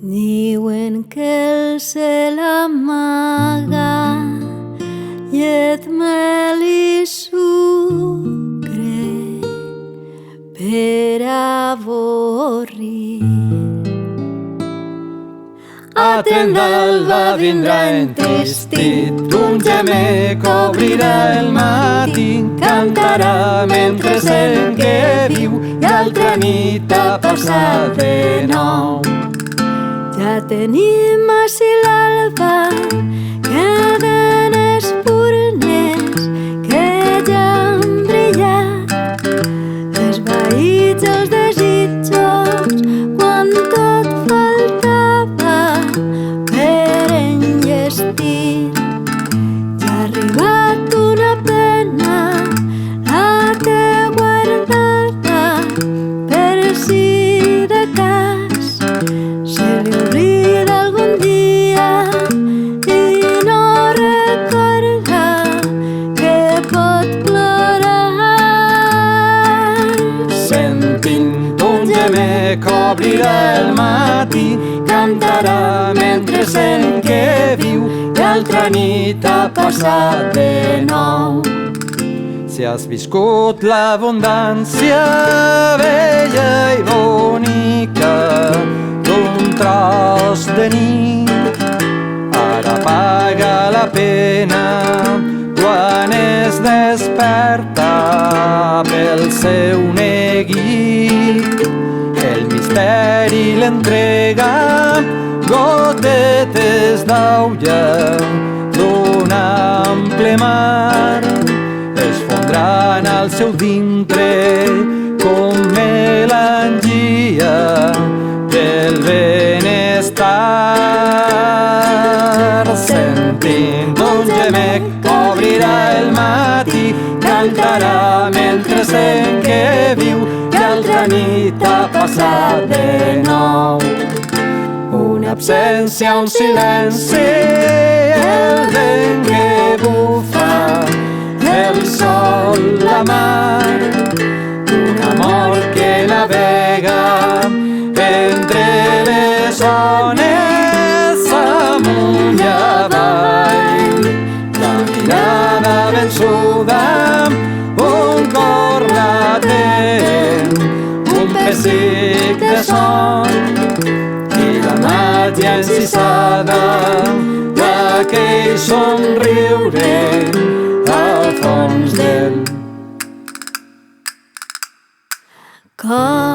Diuen que el cel amaga llet, mel i sucre per avorrir. A tren d'alba vindrà entristit, un gemec obrirà el matí, cantarà mentre sent que viu i altra nit ha passat de nou. Ja tenim ací l'alba, queden espurnes que ja han brillat, esvaïts els desitjos quan tot faltava per enllestir. Ja ha arribat una pena, la té guardada per si de cas se li oblida algun dia i no recorda que pot plorar. Sentint un gemec obrirà el matí, cantarà mentre sent que viu i altra nit ha passat de nou. Si has viscut l'abundància bella i bonica d'un tros de nit, ara paga la pena quan es desperta pel seu neguit. El misteri l'entrega gotetes d'aulla d'un ample mar, es fondran al seu dintre com melangia del benestar. Sentint un gemec obrirà el matí, cantarà mentre sent que viu i altra nit ha passat de nou. Una absència, un silenci, el vent que bufa, el sol, la mar, un amor que navega entre les ones amunt i avall, la mirada vençuda, un cor latent, un pessic de son i la màgia encisada d'aquell somriure al fons del cor.